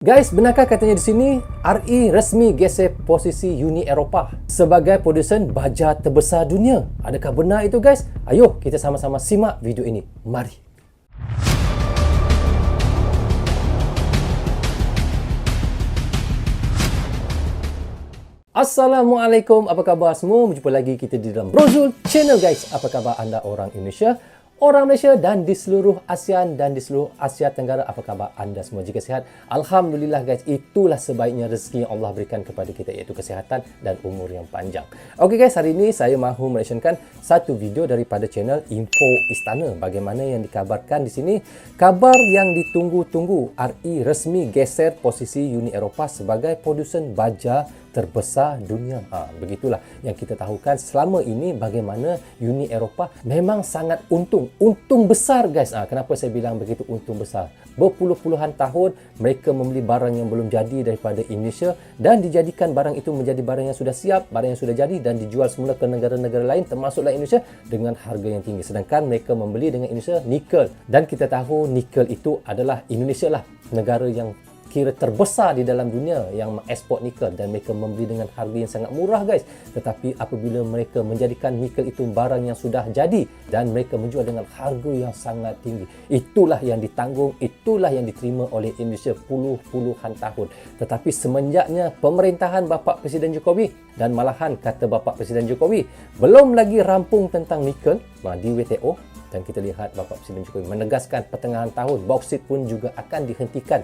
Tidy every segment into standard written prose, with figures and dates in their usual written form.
Guys, benarkah katanya di sini RI resmi geser posisi Uni Eropah sebagai produsen baja terbesar dunia? Adakah benar itu guys? Ayo kita sama-sama simak video ini. Mari. Assalamualaikum, apa khabar semua? Berjumpa lagi kita di dalam Brozul Channel guys. Apa khabar anda orang Indonesia? Orang Malaysia dan di seluruh ASEAN dan di seluruh Asia Tenggara, apa khabar anda semua? Jika sihat, Alhamdulillah guys, itulah sebaiknya rezeki yang Allah berikan kepada kita, iaitu kesihatan dan umur yang panjang. Okey guys, hari ini saya mahu menyaksikan satu video daripada channel Info Istana. Bagaimana yang dikabarkan di sini, kabar yang ditunggu-tunggu, RI resmi geser posisi Uni Eropah sebagai produsen baja terbesar dunia. Begitulah yang kita tahukan selama ini, bagaimana Uni Eropah memang sangat untung besar guys. Kenapa saya bilang begitu untung besar? Berpuluh-puluhan tahun mereka membeli barang yang belum jadi daripada Indonesia dan dijadikan barang itu menjadi barang yang sudah siap, barang yang sudah jadi dan dijual semula ke negara-negara lain termasuklah Indonesia dengan harga yang tinggi. Sedangkan mereka membeli dengan Indonesia nikel, dan kita tahu nikel itu adalah Indonesia lah negara yang kira terbesar di dalam dunia yang mengeksport nikel, dan mereka membeli dengan harga yang sangat murah guys. Tetapi apabila mereka menjadikan nikel itu barang yang sudah jadi dan mereka menjual dengan harga yang sangat tinggi, itulah yang ditanggung, itulah yang diterima oleh Indonesia puluhan tahun. Tetapi semenjaknya pemerintahan Bapak Presiden Jokowi, dan malahan kata Bapak Presiden Jokowi belum lagi rampung tentang nikel di WTO, dan kita lihat Bapak Presiden Jokowi menegaskan pertengahan tahun bauksit pun juga akan dihentikan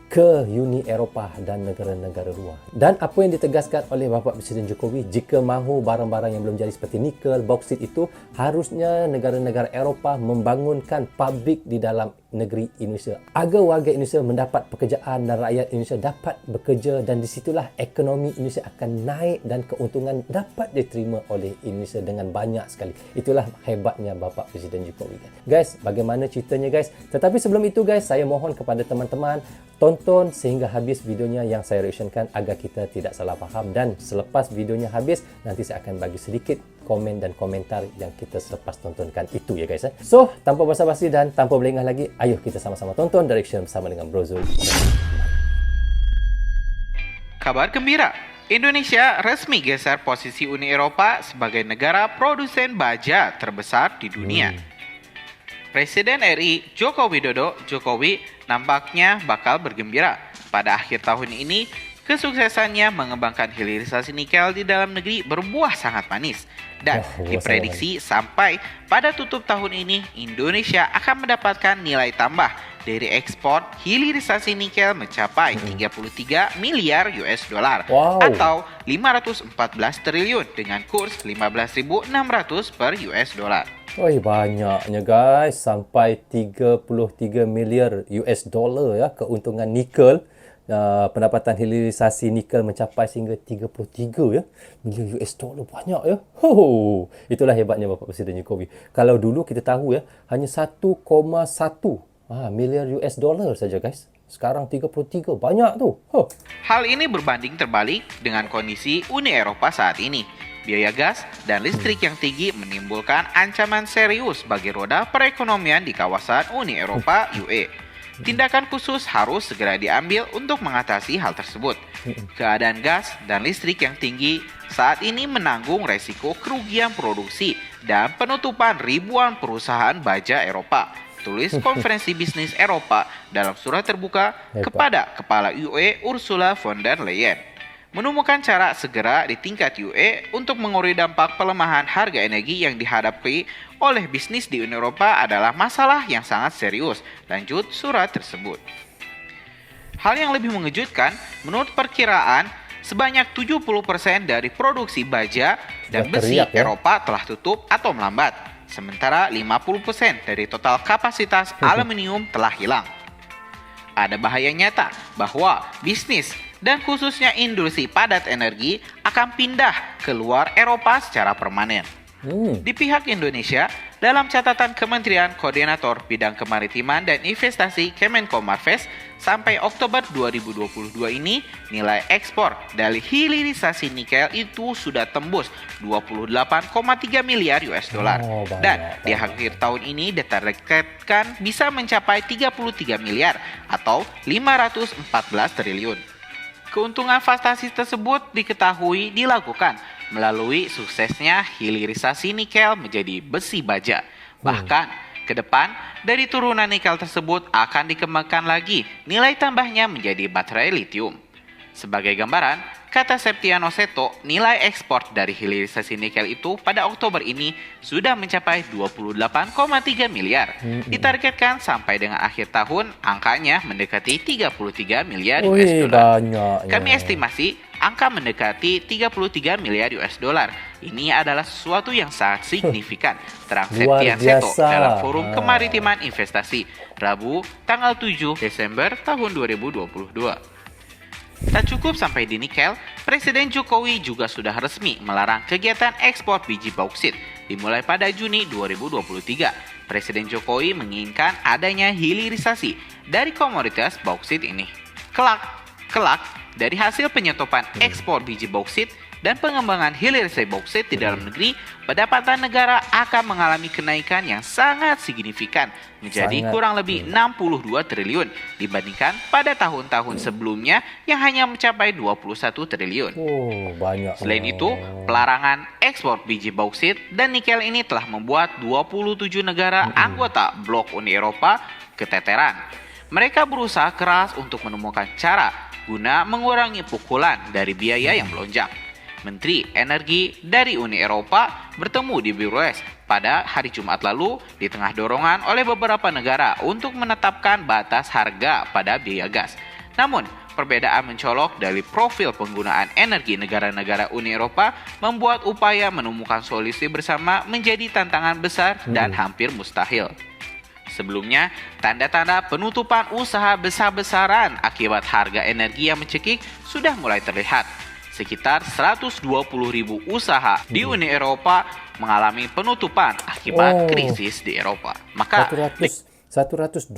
ke Uni Eropah dan negara-negara luar. Dan apa yang ditegaskan oleh Bapak Presiden Jokowi, jika mahu barang-barang yang belum jadi seperti nikel, bauksit itu, harusnya negara-negara Eropah membangunkan pabrik di dalam negeri Indonesia agar warga Indonesia mendapat pekerjaan dan rakyat Indonesia dapat bekerja, dan disitulah ekonomi Indonesia akan naik dan keuntungan dapat diterima oleh Indonesia dengan banyak sekali. Itulah hebatnya Bapak Presiden Jokowi. Guys, bagaimana ceritanya guys? Tetapi sebelum itu guys, saya mohon kepada teman-teman tonton sehingga habis videonya yang saya reactionkan agar kita tidak salah faham, dan selepas videonya habis nanti saya akan bagi sedikit komen dan komentar yang kita selepas tontonkan itu ya guys. So, tanpa basa-basi dan tanpa berlengah lagi, ayo kita sama-sama tonton Direction bersama dengan Brozul. Kabar gembira, Indonesia resmi geser posisi Uni Eropah sebagai negara produsen baja terbesar di dunia. Presiden RI Joko Widodo nampaknya bakal bergembira. Pada akhir tahun ini, kesuksesannya mengembangkan hilirisasi nikel di dalam negeri berbuah sangat manis. Dan diprediksi sampai pada tutup tahun ini, Indonesia akan mendapatkan nilai tambah dari ekspor hilirisasi nikel mencapai 33 miliar US dollar atau 514 triliun dengan kurs 15.600 per US dollar. Banyaknya guys, sampai 33 miliar US dollar ya keuntungan nikel. Pendapatan hilirisasi nikel mencapai sehingga 33 ya miliar US dollar, banyak ya. Itulah hebatnya Bapak Presiden Jokowi. Kalau dulu kita tahu ya, hanya 1,1 miliar US dollar saja guys. Sekarang 33, banyak tu. Hal ini berbanding terbalik dengan kondisi Uni Eropah saat ini. Biaya gas dan listrik yang tinggi menimbulkan ancaman serius bagi roda perekonomian di kawasan Uni Eropah (UE). Tindakan khusus harus segera diambil untuk mengatasi hal tersebut. Keadaan gas dan listrik yang tinggi saat ini menanggung resiko kerugian produksi dan penutupan ribuan perusahaan baja Eropa, tulis Konferensi Bisnis Eropa dalam surat terbuka kepada Kepala UE Ursula von der Leyen. Menemukan cara segera di tingkat UE untuk mengurangi dampak pelemahan harga energi yang dihadapi oleh bisnis di Uni Eropa adalah masalah yang sangat serius, lanjut surat tersebut. Hal yang lebih mengejutkan, menurut perkiraan, sebanyak 70% dari produksi baja dan besi Eropa telah tutup atau melambat, sementara 50% dari total kapasitas aluminium telah hilang. Ada bahaya nyata bahwa bisnis dan khususnya industri padat energi akan pindah ke luar Eropa secara permanen. Di pihak Indonesia, dalam catatan Kementerian Koordinator Bidang Kemaritiman dan Investasi Kemenko Marves, sampai Oktober 2022 ini, nilai ekspor dari hilirisasi nikel itu sudah tembus 28,3 miliar US dollar. Dan di akhir tahun ini ditargetkan bisa mencapai 33 miliar atau 514 triliun. Keuntungan fantasi tersebut diketahui dilakukan melalui suksesnya hilirisasi nikel menjadi besi baja. Bahkan, ke depan, dari turunan nikel tersebut akan dikembangkan lagi nilai tambahnya menjadi baterai litium. Sebagai gambaran, kata Septiano Seto, nilai ekspor dari hilirisasi nikel itu pada Oktober ini sudah mencapai 28,3 miliar. Ditargetkan sampai dengan akhir tahun, angkanya mendekati 33 miliar US dollar. Kami estimasi angka mendekati 33 miliar US dollar. Ini adalah sesuatu yang sangat signifikan, terang Septian Seto dalam Forum Kemaritiman Investasi, Rabu, tanggal 7 Desember tahun 2022. Tak cukup sampai di nikel, Presiden Jokowi juga sudah resmi melarang kegiatan ekspor biji bauksit dimulai pada Juni 2023. Presiden Jokowi menginginkan adanya hilirisasi dari komoditas bauksit ini. Kelak, dari hasil penyetopan ekspor biji bauksit dan pengembangan hilirisasi bauksit di dalam negeri, pendapatan negara akan mengalami kenaikan yang sangat signifikan menjadi kurang lebih 62 triliun dibandingkan pada tahun-tahun sebelumnya yang hanya mencapai 21 triliun. Banyak. Selain itu, pelarangan ekspor biji bauksit dan nikel ini telah membuat 27 negara anggota Blok Uni Eropa keteteran. Mereka berusaha keras untuk menemukan cara guna mengurangi pukulan dari biaya yang melonjak. Menteri Energi dari Uni Eropa bertemu di Bucharest pada hari Jumat lalu di tengah dorongan oleh beberapa negara untuk menetapkan batas harga pada biaya gas. Namun, perbedaan mencolok dari profil penggunaan energi negara-negara Uni Eropa membuat upaya menemukan solusi bersama menjadi tantangan besar dan hampir mustahil. Sebelumnya, tanda-tanda penutupan usaha besar-besaran akibat harga energi yang mencekik sudah mulai terlihat. Sekitar 120.000 usaha di Uni Eropa mengalami penutupan akibat krisis di Eropa. Maka 120.000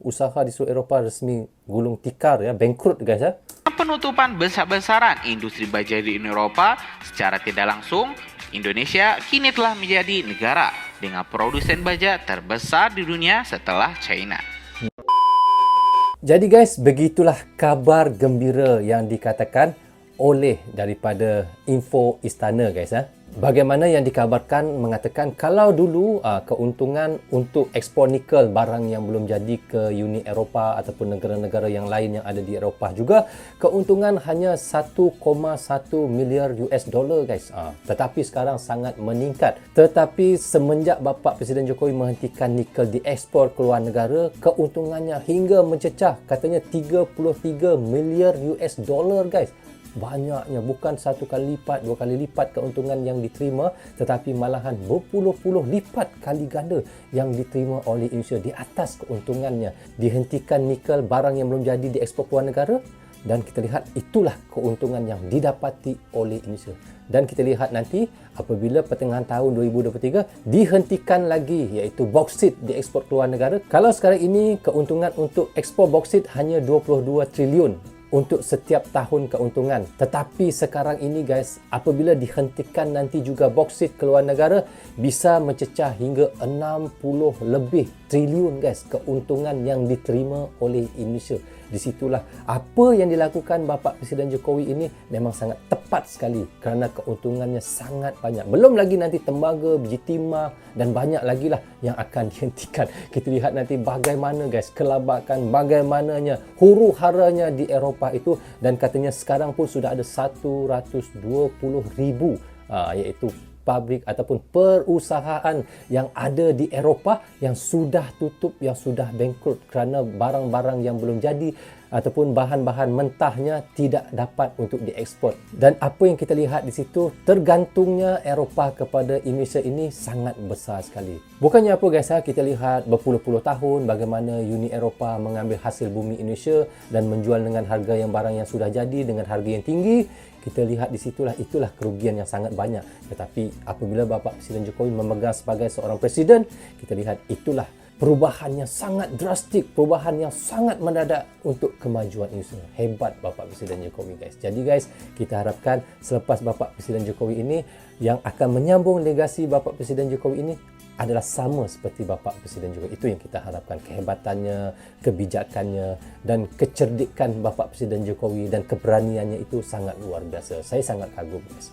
usaha di seluruh Eropa resmi gulung tikar, ya, bangkrut guys, ya. Penutupan besar-besaran industri baja di Uni Eropa secara tidak langsung, Indonesia kini telah menjadi negara dengan produsen baja terbesar di dunia setelah China. Jadi guys, begitulah kabar gembira yang dikatakan oleh daripada info istana guys, ya. Bagaimana yang dikabarkan mengatakan kalau dulu keuntungan untuk ekspor nikel barang yang belum jadi ke Uni Eropah ataupun negara-negara yang lain yang ada di Eropah juga, keuntungan hanya 1,1 miliar US dollar guys. Tetapi sekarang sangat meningkat. Tetapi semenjak Bapak Presiden Jokowi menghentikan nikel diekspor ke luar negara, keuntungannya hingga mencecah katanya 33 miliar US dollar guys. Banyaknya, bukan satu kali lipat, dua kali lipat keuntungan yang diterima, tetapi malahan berpuluh-puluh lipat kali ganda yang diterima oleh Indonesia di atas keuntungannya. Dihentikan nikel, barang yang belum jadi diekspor ke luar negara, dan kita lihat itulah keuntungan yang didapati oleh Indonesia. Dan kita lihat nanti apabila pertengahan tahun 2023 dihentikan lagi, iaitu bauksit diekspor ke luar negara. Kalau sekarang ini keuntungan untuk ekspor bauksit hanya 22 triliun untuk setiap tahun keuntungan. Tetapi sekarang ini guys, apabila dihentikan nanti juga bauksit ke luar negara, bisa mencecah hingga 60 lebih triliun guys keuntungan yang diterima oleh Indonesia. Disitulah apa yang dilakukan Bapak Presiden Jokowi ini memang sangat tepat sekali kerana keuntungannya sangat banyak. Belum lagi nanti tembaga, biji timah dan banyak lagi lah yang akan dihentikan. Kita lihat nanti bagaimana guys kelabakan, bagaimananya huru haranya di Eropah itu, dan katanya sekarang pun sudah ada 120,000 iaitu pabrik ataupun perusahaan yang ada di Eropah yang sudah tutup, yang sudah bangkrut kerana barang-barang yang belum jadi ataupun bahan-bahan mentahnya tidak dapat untuk diekspor. Dan apa yang kita lihat di situ, tergantungnya Eropah kepada Indonesia ini sangat besar sekali. Bukannya apa guys, kita lihat berpuluh-puluh tahun bagaimana Uni Eropah mengambil hasil bumi Indonesia dan menjual dengan harga yang barang yang sudah jadi dengan harga yang tinggi. Kita lihat di situlah, itulah kerugian yang sangat banyak. Tetapi apabila Bapak Presiden Jokowi memegang sebagai seorang presiden, kita lihat itulah perubahan yang sangat drastik, perubahan yang sangat mendadak untuk kemajuan Indonesia. Hebat Bapak Presiden Jokowi guys. Jadi guys, kita harapkan selepas Bapak Presiden Jokowi ini, yang akan menyambung legasi Bapak Presiden Jokowi ini adalah sama seperti Bapak Presiden Jokowi. Itu yang kita harapkan, kehebatannya, kebijakannya dan kecerdikan Bapak Presiden Jokowi dan keberaniannya itu sangat luar biasa. Saya sangat kagum guys.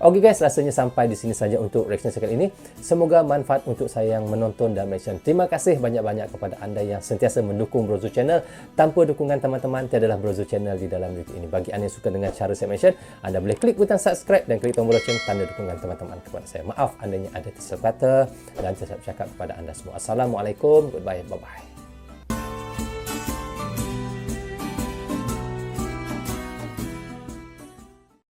Okey guys, rasanya sampai di sini saja untuk reaction sekali ini. Semoga manfaat untuk saya yang menonton dan reaction. Terima kasih banyak-banyak kepada anda yang sentiasa mendukung Bro Zul Channel. Tanpa dukungan teman-teman, tiadalah Bro Zul Channel di dalam YouTube ini. Bagi anda yang suka dengan cara saya mention, anda boleh klik butang subscribe dan klik tombol lonceng tanda dukungan teman-teman kepada saya. Maaf andainya ada tersilap kata dan tersilap cakap kepada anda semua. Assalamualaikum, goodbye, bye-bye.